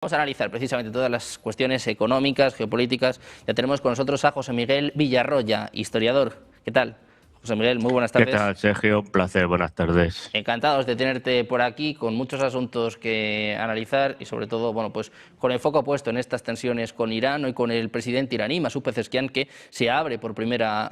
Vamos a analizar precisamente todas las cuestiones económicas, geopolíticas. Ya tenemos con nosotros a José Miguel Villarroya, historiador. ¿Qué tal? José Miguel, muy buenas ¿Qué tardes. tal, Sergio? Un placer, buenas tardes. Encantados de tenerte por aquí con muchos asuntos que analizar y sobre todo, bueno, pues con el foco puesto en estas tensiones con Irán y con el presidente iraní, Masud Pezeshkian, que se abre por primera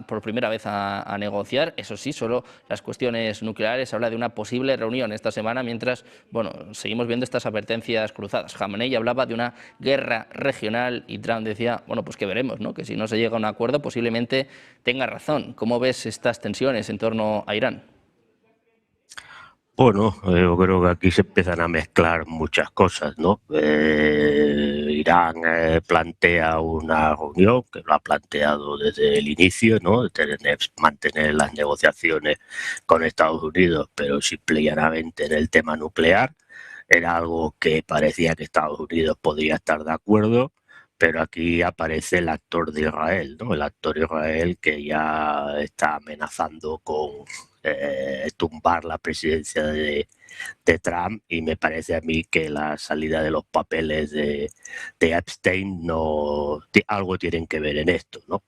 vez a negociar. Eso sí, solo las cuestiones nucleares. Habla de una posible reunión esta semana mientras, bueno, seguimos viendo estas advertencias cruzadas. Khamenei hablaba de una guerra regional y Trump decía, bueno, pues que veremos, ¿no? Que si no se llega a un acuerdo posiblemente tenga razón. ¿Cómo ves estas tensiones en torno a Irán? Bueno, yo creo que aquí se empiezan a mezclar muchas cosas, ¿no? Irán plantea una reunión, que lo ha planteado desde el inicio, ¿no? De mantener las negociaciones con Estados Unidos, pero simple y llanamente en el tema nuclear. Era algo que parecía que Estados Unidos podría estar de acuerdo, pero aquí aparece el actor de Israel, ¿no? El actor de Israel que ya está amenazando con tumbar la presidencia de Trump, y me parece a mí que la salida de los papeles de Epstein algo tienen que ver en esto, ¿no?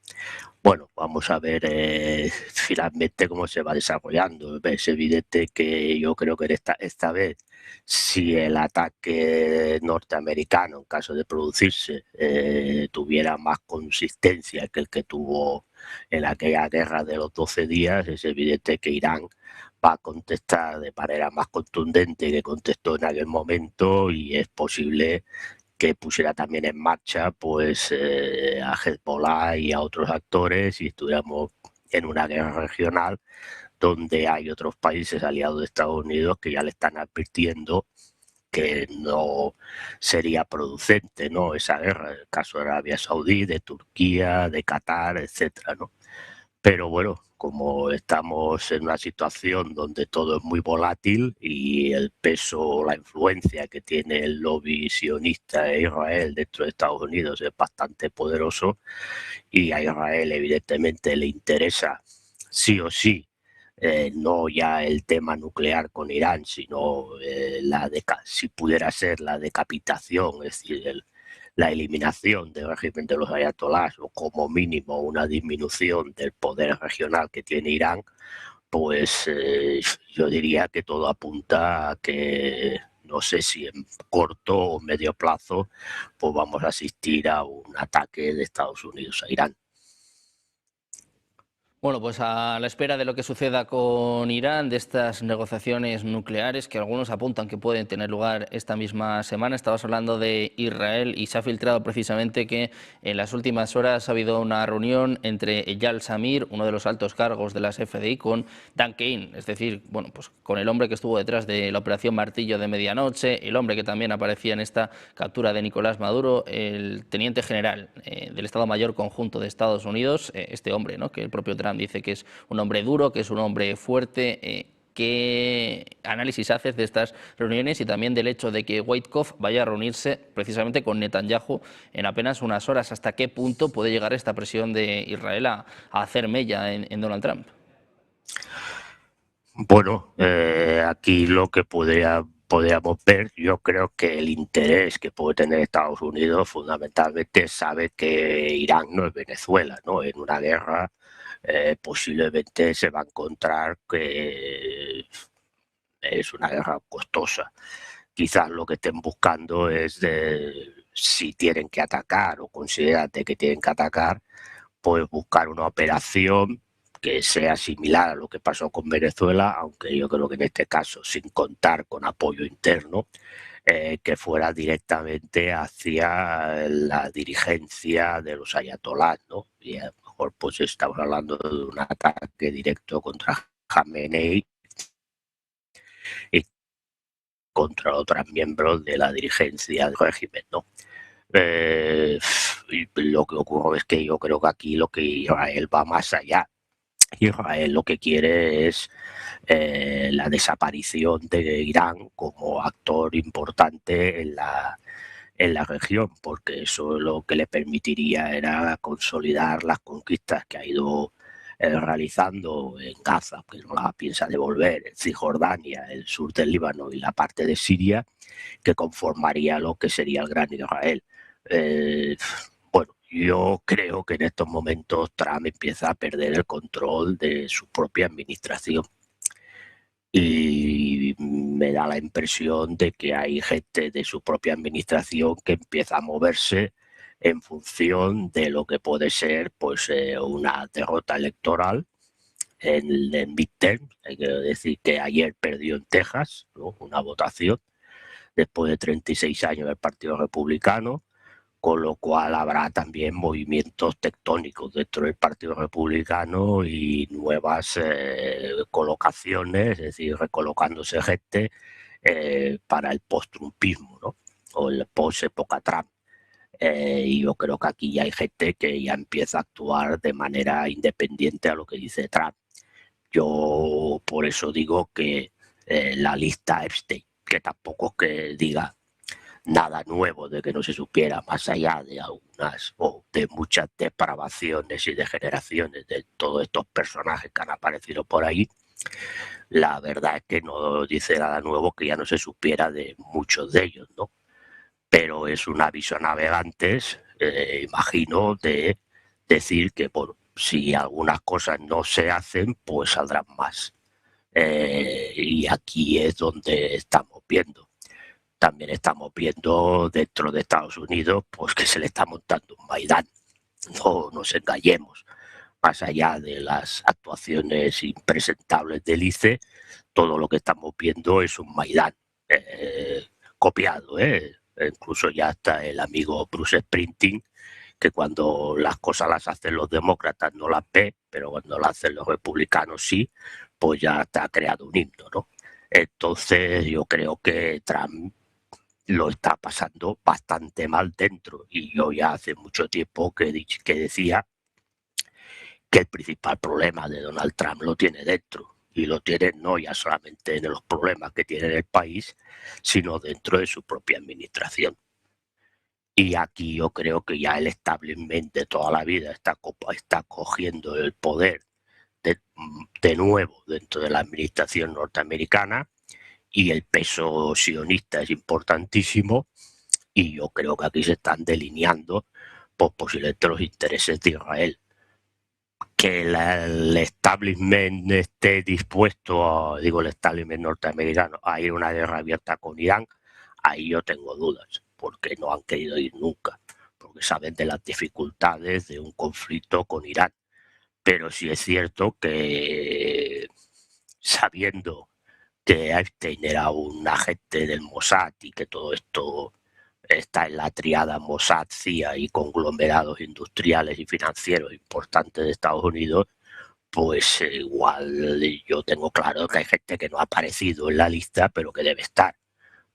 Bueno, vamos a ver finalmente cómo se va desarrollando. Es evidente que yo creo que esta vez, si el ataque norteamericano, en caso de producirse, tuviera más consistencia que el que tuvo en aquella guerra de los 12 días, es evidente que Irán va a contestar de manera más contundente que contestó en aquel momento, y es posible que pusiera también en marcha pues a Hezbollah y a otros actores, y estuviéramos en una guerra regional donde hay otros países aliados de Estados Unidos que ya le están advirtiendo que no sería producente, ¿no?, esa guerra, el caso de Arabia Saudí, de Turquía, de Qatar, etcétera, ¿no? Pero bueno, como estamos en una situación donde todo es muy volátil y el peso, la influencia que tiene el lobby sionista de Israel dentro de Estados Unidos es bastante poderoso, y a Israel evidentemente le interesa sí o sí, no ya el tema nuclear con Irán, sino si pudiera ser la decapitación, es decir, la eliminación del régimen de los ayatolás, o como mínimo una disminución del poder regional que tiene Irán, pues yo diría que todo apunta a que, no sé si en corto o medio plazo, pues vamos a asistir a un ataque de Estados Unidos a Irán. Bueno, pues a la espera de lo que suceda con Irán, de estas negociaciones nucleares que algunos apuntan que pueden tener lugar esta misma semana. Estabas hablando de Israel y se ha filtrado precisamente que en las últimas horas ha habido una reunión entre Eyal Zamir, uno de los altos cargos de las FDI, con Dan Kane, es decir, bueno, pues con el hombre que estuvo detrás de la operación Martillo de Medianoche, el hombre que también aparecía en esta captura de Nicolás Maduro, el teniente general del Estado Mayor Conjunto de Estados Unidos, este hombre, ¿no?, que el propio Trump dice que es un hombre duro, que es un hombre fuerte. ¿Qué análisis haces de estas reuniones y también del hecho de que Witkoff vaya a reunirse precisamente con Netanyahu en apenas unas horas? ¿Hasta qué punto puede llegar esta presión de Israel a hacer mella en Donald Trump? Bueno, aquí lo que podríamos ver, yo creo que el interés que puede tener Estados Unidos fundamentalmente sabe que Irán no es Venezuela, ¿no? En una guerra posiblemente se va a encontrar que es una guerra costosa. Quizás lo que estén buscando es si tienen que atacar o consideran que tienen que atacar, pues buscar una operación que sea similar a lo que pasó con Venezuela, aunque yo creo que en este caso sin contar con apoyo interno, que fuera directamente hacia la dirigencia de los ayatolás, ¿no? Y a lo mejor pues estamos hablando de un ataque directo contra Khamenei y contra otros miembros de la dirigencia del régimen, ¿no? Y lo que ocurre es que yo creo que aquí lo que Israel va más allá. Israel lo que quiere es la desaparición de Irán como actor importante en la región, porque eso lo que le permitiría era consolidar las conquistas que ha ido realizando en Gaza, que no la piensa devolver, en Cisjordania, el sur del Líbano y la parte de Siria, que conformaría lo que sería el Gran Israel. Bueno, yo creo que en estos momentos Trump empieza a perder el control de su propia administración. Y me da la impresión de que hay gente de su propia administración que empieza a moverse en función de lo que puede ser pues una derrota electoral en el midterm. Hay que decir que ayer perdió en Texas, ¿no?, una votación después de 36 años del Partido Republicano, con lo cual habrá también movimientos tectónicos dentro del Partido Republicano y nuevas colocaciones, es decir, recolocándose gente para el post-trumpismo, ¿no?, o el post-época Trump. Y yo creo que aquí ya hay gente que ya empieza a actuar de manera independiente a lo que dice Trump. Yo por eso digo que la lista Epstein, que tampoco es que diga nada nuevo de que no se supiera, más allá de algunas o de muchas depravaciones y degeneraciones de todos estos personajes que han aparecido por ahí, la verdad es que no dice nada nuevo que ya no se supiera de muchos de ellos, ¿no? Pero es un aviso a navegantes, imagino, de decir que, bueno, si algunas cosas no se hacen, pues saldrán más. Y aquí es donde estamos viendo. También estamos viendo dentro de Estados Unidos pues que se le está montando un Maidán. No nos engañemos. Más allá de las actuaciones impresentables del ICE, todo lo que estamos viendo es un Maidán copiado. Incluso ya está el amigo Bruce Springsteen, que cuando las cosas las hacen los demócratas no las ve, pero cuando las hacen los republicanos sí, pues ya está creado un himno, ¿no? Entonces yo creo que Trump lo está pasando bastante mal dentro, y yo ya hace mucho tiempo que decía que el principal problema de Donald Trump lo tiene dentro, y lo tiene no ya solamente en los problemas que tiene en el país, sino dentro de su propia administración. Y aquí yo creo que ya el establishment de toda la vida está cogiendo el poder de nuevo dentro de la administración norteamericana, y el peso sionista es importantísimo, y yo creo que aquí se están delineando pues, posiblemente los intereses de Israel. Que el establishment esté dispuesto, digo el establishment norteamericano, a ir a una guerra abierta con Irán, ahí yo tengo dudas, porque no han querido ir nunca, porque saben de las dificultades de un conflicto con Irán. Pero sí es cierto que, sabiendo que Epstein era un agente del Mossad y que todo esto está en la triada Mossad, CIA y conglomerados industriales y financieros importantes de Estados Unidos, pues igual yo tengo claro que hay gente que no ha aparecido en la lista, pero que debe estar.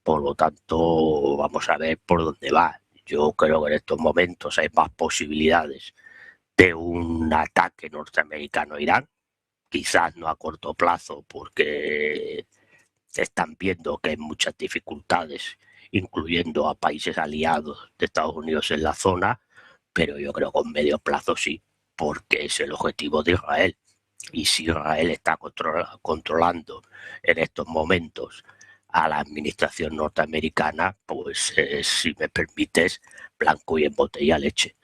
Por lo tanto, vamos a ver por dónde va. Yo creo que en estos momentos hay más posibilidades de un ataque norteamericano a Irán, quizás no a corto plazo, porque están viendo que hay muchas dificultades, incluyendo a países aliados de Estados Unidos en la zona, pero yo creo que con medio plazo sí, porque es el objetivo de Israel. Y si Israel está controlando en estos momentos a la administración norteamericana, pues si me permites, blanco y en botella leche.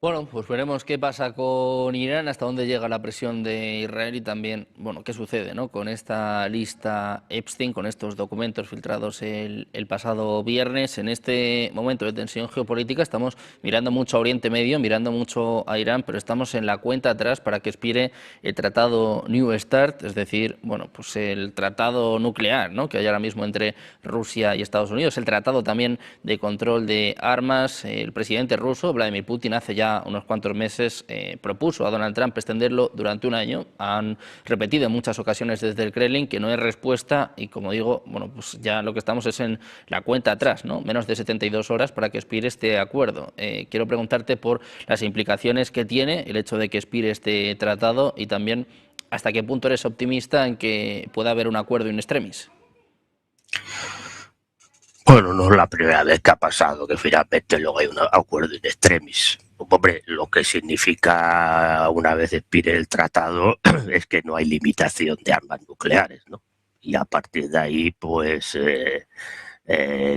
Bueno, pues veremos qué pasa con Irán, hasta dónde llega la presión de Israel y también, bueno, qué sucede, ¿no?, con esta lista Epstein, con estos documentos filtrados el pasado viernes. En este momento de tensión geopolítica estamos mirando mucho a Oriente Medio, mirando mucho a Irán, pero estamos en la cuenta atrás para que expire el tratado New START, es decir, bueno, pues el tratado nuclear, ¿no?, que hay ahora mismo entre Rusia y Estados Unidos, el tratado también de control de armas. El presidente ruso, Vladimir Putin, hace ya unos cuantos meses propuso a Donald Trump extenderlo durante un año. Han repetido en muchas ocasiones desde el Kremlin que no hay respuesta y, como digo, bueno, pues ya lo que estamos es en la cuenta atrás, ¿no?, menos de 72 horas para que expire este acuerdo. Quiero preguntarte por las implicaciones que tiene el hecho de que expire este tratado y también hasta qué punto eres optimista en que pueda haber un acuerdo in extremis. Bueno, no es la primera vez que ha pasado que finalmente luego hay un acuerdo in extremis. Hombre, lo que significa una vez expire el tratado es que no hay limitación de armas nucleares, ¿no? Y a partir de ahí, pues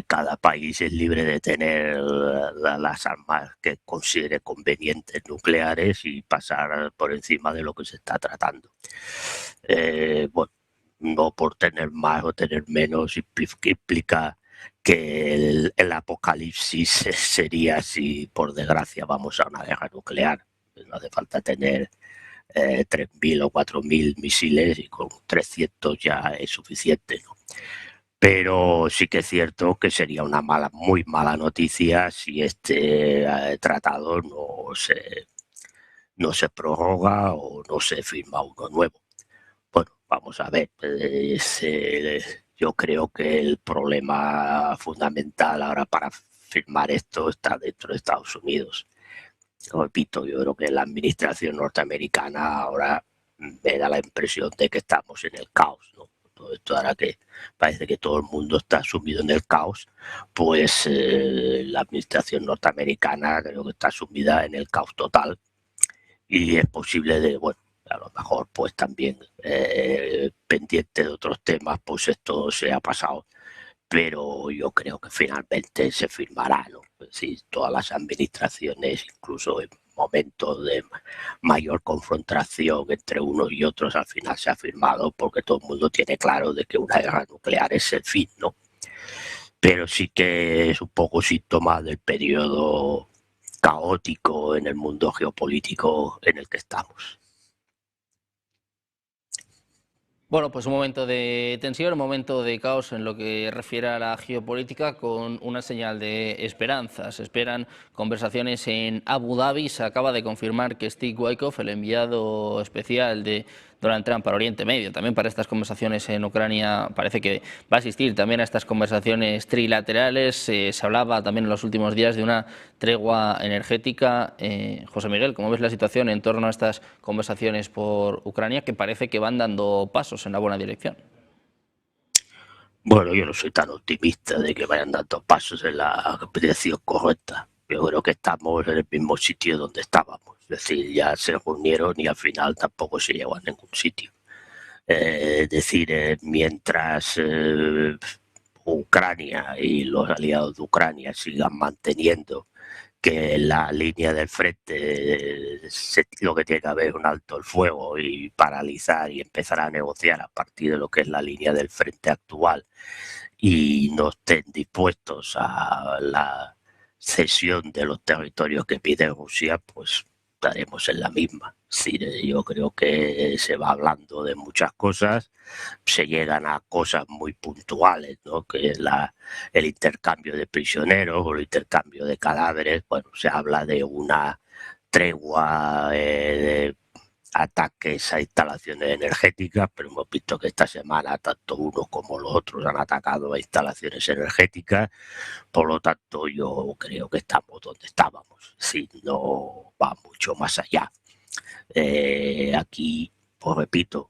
cada país es libre de tener las armas que considere convenientes nucleares y pasar por encima de lo que se está tratando. Bueno, no por tener más o tener menos implica que el apocalipsis sería si por desgracia vamos a una guerra nuclear. No hace falta tener 3.000 o 4.000 misiles y con 300 ya es suficiente, ¿no? Pero sí que es cierto que sería una muy mala noticia si este tratado no se prorroga o no se firma uno nuevo. Bueno, vamos a ver. Yo creo que el problema fundamental ahora para firmar esto está dentro de Estados Unidos. Repito, yo creo que la administración norteamericana ahora me da la impresión de que estamos en el caos, ¿no? Todo esto ahora que parece que todo el mundo está sumido en el caos, pues la administración norteamericana creo que está sumida en el caos total y es posible de, bueno, a lo mejor pues también pendiente de otros temas, pues esto se ha pasado, pero yo creo que finalmente se firmará, ¿no? Es decir, todas las administraciones, incluso en momentos de mayor confrontación entre unos y otros, al final se ha firmado porque todo el mundo tiene claro de que una guerra nuclear es el fin, ¿no? Pero sí que es un poco síntoma del periodo caótico en el mundo geopolítico en el que estamos. Bueno, pues un momento de tensión, un momento de caos en lo que refiere a la geopolítica, con una señal de esperanza. Se esperan conversaciones en Abu Dhabi. Se acaba de confirmar que Steve Witkoff, el enviado especial de Donald Trump para Oriente Medio, también para estas conversaciones en Ucrania, parece que va a asistir también a estas conversaciones trilaterales. Se hablaba también en los últimos días de una tregua energética. José Miguel, ¿cómo ves la situación en torno a estas conversaciones por Ucrania, que parece que van dando pasos en la buena dirección? Bueno, yo no soy tan optimista de que vayan dando pasos en la dirección correcta. Yo creo que estamos en el mismo sitio donde estábamos. Es decir, ya se reunieron y al final tampoco se llegó a ningún sitio. Es decir, mientras Ucrania y los aliados de Ucrania sigan manteniendo que la línea del frente lo que tiene que haber es un alto el fuego y paralizar y empezar a negociar a partir de lo que es la línea del frente actual y no estén dispuestos a la cesión de los territorios que pide Rusia, pues estaremos en la misma. Sí, yo creo que se va hablando de muchas cosas, se llegan a cosas muy puntuales, ¿no? Que es el intercambio de prisioneros o el intercambio de cadáveres. Bueno, se habla de una tregua de ataques a instalaciones energéticas, pero hemos visto que esta semana tanto unos como los otros han atacado a instalaciones energéticas. Por lo tanto, yo creo que estamos donde estábamos, si no va mucho más allá. Aquí, pues repito,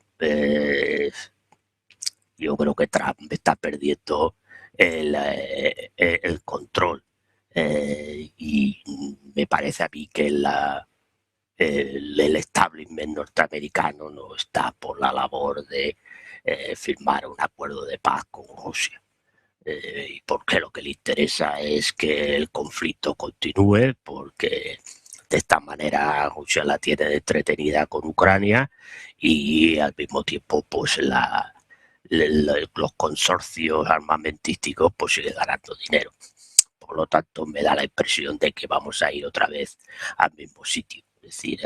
yo creo que Trump está perdiendo el control y me parece a mí que el establishment norteamericano no está por la labor de firmar un acuerdo de paz con Rusia. Y porque lo que le interesa es que el conflicto continúe, porque de esta manera Rusia la tiene entretenida con Ucrania y al mismo tiempo pues los consorcios armamentísticos pues siguen ganando dinero. Por lo tanto, me da la impresión de que vamos a ir otra vez al mismo sitio. Es decir,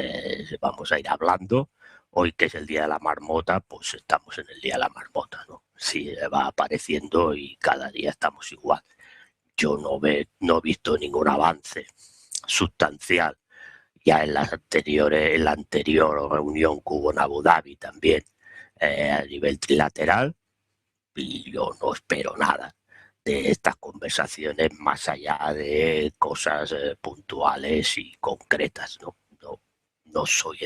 vamos a ir hablando. Hoy, que es el Día de la Marmota, pues estamos en el Día de la Marmota, ¿no? Sí, va apareciendo y cada día estamos igual. Yo no he visto ningún avance sustancial ya en en la anterior reunión que hubo en Abu Dhabi también a nivel trilateral, y yo no espero nada de estas conversaciones más allá de cosas puntuales y concretas, ¿no? No soy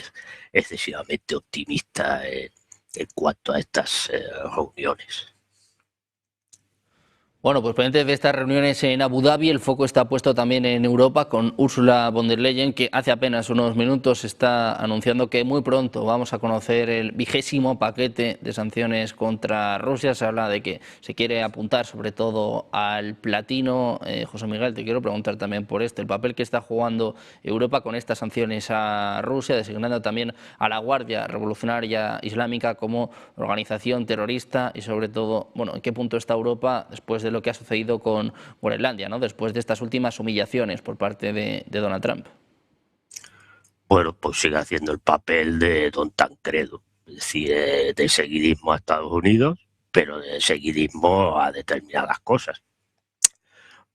excesivamente optimista en cuanto a estas reuniones. Bueno, pues pendiente de estas reuniones en Abu Dhabi, el foco está puesto también en Europa con Ursula von der Leyen, que hace apenas unos minutos está anunciando que muy pronto vamos a conocer el 20º paquete de sanciones contra Rusia. Se habla de que se quiere apuntar sobre todo al platino. José Miguel, te quiero preguntar también por el papel que está jugando Europa con estas sanciones a Rusia, designando también a la Guardia Revolucionaria Islámica como organización terrorista y sobre todo, bueno, en qué punto está Europa después de lo que ha sucedido con Groenlandia, ¿no? Después de estas últimas humillaciones por parte de Donald Trump. Bueno, pues sigue haciendo el papel de Don Tancredo, es decir, de seguidismo a Estados Unidos, pero de seguidismo a determinadas cosas.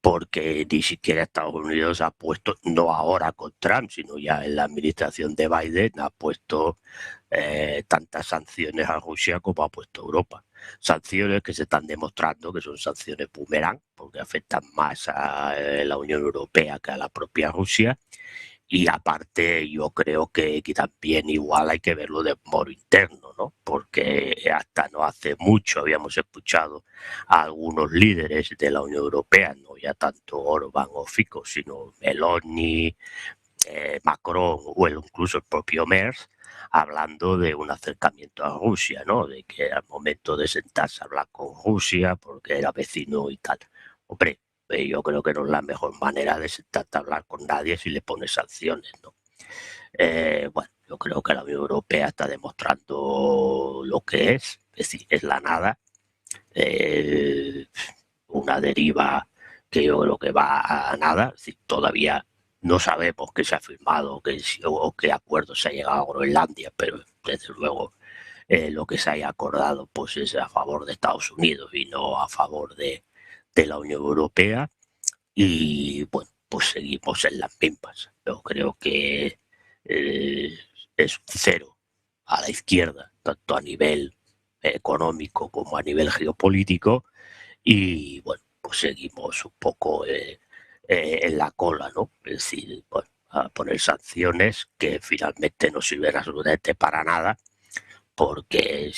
Porque ni siquiera Estados Unidos ha puesto, no ahora con Trump, sino ya en la administración de Biden, ha puesto tantas sanciones a Rusia como ha puesto Europa. Sanciones que se están demostrando que son sanciones boomerang, porque afectan más a la Unión Europea que a la propia Rusia. Y aparte yo creo que también igual hay que verlo de modo interno, ¿no? Porque hasta no hace mucho habíamos escuchado a algunos líderes de la Unión Europea, no ya tanto Orbán o Fico, sino Meloni, Macron o incluso el propio Merz, hablando de un acercamiento a Rusia, ¿no? De que era el momento de sentarse a hablar con Rusia porque era vecino y tal. Hombre, yo creo que no es la mejor manera de sentarte a hablar con nadie si le pones sanciones, ¿no? Bueno, yo creo que la Unión Europea está demostrando lo que es decir, es la nada, una deriva que yo creo que va a nada, es decir, todavía no sabemos qué se ha firmado o qué acuerdo se ha llegado a Groenlandia, pero desde luego lo que se haya acordado pues es a favor de Estados Unidos y no a favor de la Unión Europea. Y bueno, pues seguimos en las mismas. Yo creo que es un cero a la izquierda, tanto a nivel económico como a nivel geopolítico, y bueno, pues seguimos un poco en la cola, ¿no? Es decir, bueno, a poner sanciones que finalmente no sirven absolutamente para nada, porque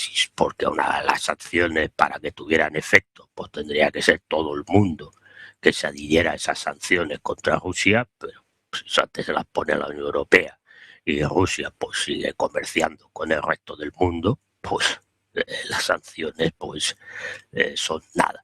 las sanciones para que tuvieran efecto, pues tendría que ser todo el mundo que se adhiriera a esas sanciones contra Rusia, pero pues, antes se las pone la Unión Europea y Rusia pues sigue comerciando con el resto del mundo, pues las sanciones pues son nada.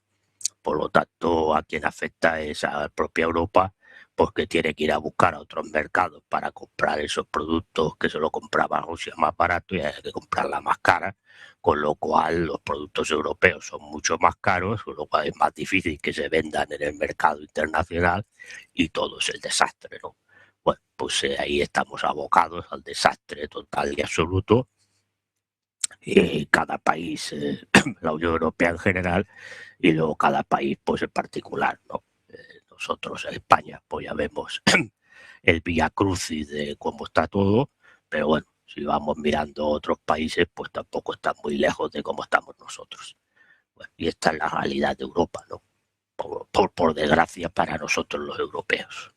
Por lo tanto, a quien afecta es a la propia Europa, porque tiene que ir a buscar a otros mercados para comprar esos productos que se lo compraba a Rusia más barato y hay que comprarla más cara, con lo cual los productos europeos son mucho más caros, con lo cual es más difícil que se vendan en el mercado internacional y todo es el desastre, ¿no? Bueno, pues ahí estamos abocados al desastre total y absoluto. Cada país, la Unión Europea en general, y luego cada país pues en particular, ¿no? Nosotros en España pues ya vemos el vía crucis de cómo está todo, pero bueno, si vamos mirando otros países pues tampoco están muy lejos de cómo estamos nosotros. Bueno, y esta es la realidad de Europa, ¿no? Por desgracia para nosotros los europeos.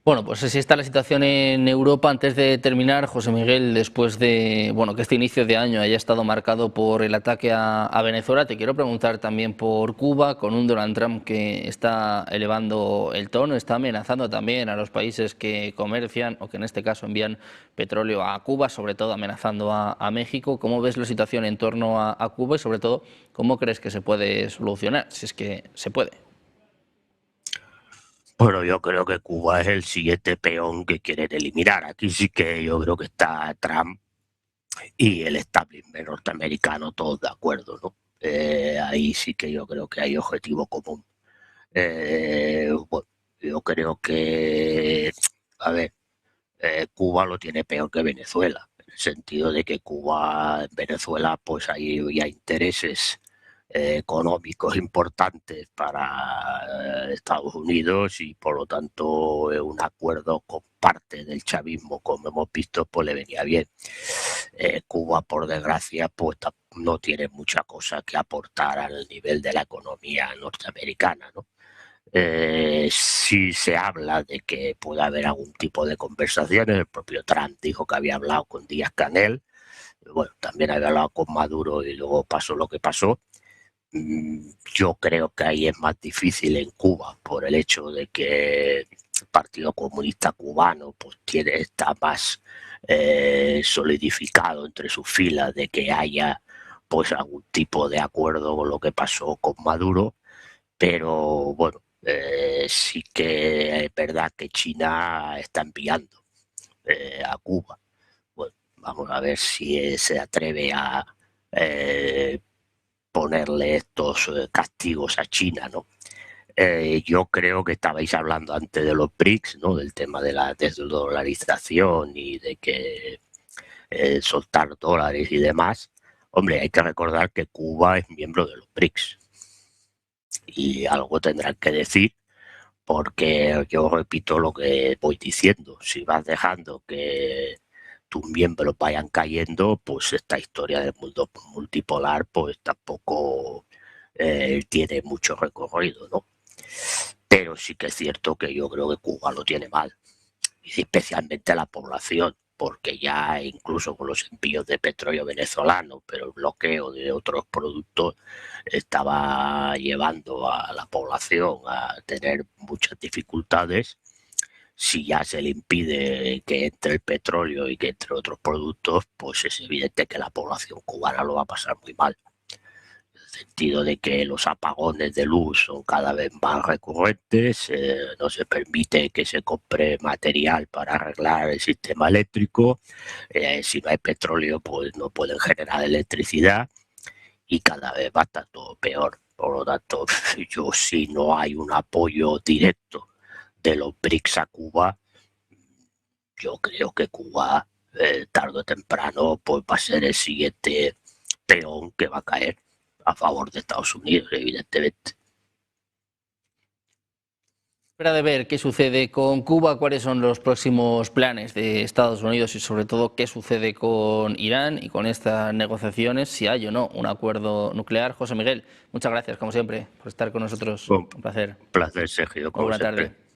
Bueno, pues así está la situación en Europa. Antes de terminar, José Miguel, después de que este inicio de año haya estado marcado por el ataque a Venezuela, te quiero preguntar también por Cuba, con un Donald Trump que está elevando el tono, está amenazando también a los países que comercian o que en este caso envían petróleo a Cuba, sobre todo amenazando a México. ¿Cómo ves la situación en torno a Cuba y sobre todo cómo crees que se puede solucionar, si es que se puede? Bueno, yo creo que Cuba es el siguiente peón que quieren eliminar. Aquí sí que yo creo que está Trump y el establishment norteamericano todos de acuerdo, ¿no? Ahí sí que yo creo que hay objetivo común. Bueno, yo creo que, a ver, Cuba lo tiene peor que Venezuela, en el sentido de que Cuba, en Venezuela, pues hay ya intereses económicos importantes para Estados Unidos y por lo tanto un acuerdo con parte del chavismo, como hemos visto, pues le venía bien. Cuba, por desgracia, pues no tiene mucha cosa que aportar al nivel de la economía norteamericana, ¿no? Sí se habla de que puede haber algún tipo de conversaciones. El propio Trump dijo que había hablado con Díaz-Canel, bueno, también había hablado con Maduro y luego pasó lo que pasó. Yo creo que ahí es más difícil en Cuba por el hecho de que el Partido Comunista Cubano pues está más solidificado entre sus filas de que haya pues algún tipo de acuerdo con lo que pasó con Maduro, pero bueno, sí que es verdad que China está enviando a Cuba. Bueno, vamos a ver si se atreve a ponerle estos castigos a China, ¿no? Yo creo que estabais hablando antes de los BRICS, ¿no? Del tema de la desdolarización y de que soltar dólares y demás. Hombre, hay que recordar que Cuba es miembro de los BRICS y algo tendrán que decir, porque yo repito lo que voy diciendo. Si vas dejando que tus miembros vayan cayendo, pues esta historia del mundo multipolar pues tampoco tiene mucho recorrido, ¿no? Pero sí que es cierto que yo creo que Cuba lo tiene mal, y especialmente la población, porque ya incluso con los envíos de petróleo venezolano, pero el bloqueo de otros productos estaba llevando a la población a tener muchas dificultades. Si ya se le impide que entre el petróleo y que entre otros productos, pues es evidente que la población cubana lo va a pasar muy mal. En el sentido de que los apagones de luz son cada vez más recurrentes, no se permite que se compre material para arreglar el sistema eléctrico, si no hay petróleo pues no pueden generar electricidad y cada vez va a estar todo peor. Por lo tanto, yo si no hay un apoyo directo de los BRICS a Cuba, yo creo que Cuba, tarde o temprano, pues va a ser el siguiente peón que va a caer a favor de Estados Unidos, evidentemente. Espera de ver qué sucede con Cuba, cuáles son los próximos planes de Estados Unidos y sobre todo qué sucede con Irán y con estas negociaciones, si hay o no un acuerdo nuclear. José Miguel, muchas gracias como siempre por estar con nosotros. Un placer. Un placer, Sergio, Muy como buena siempre. tarde.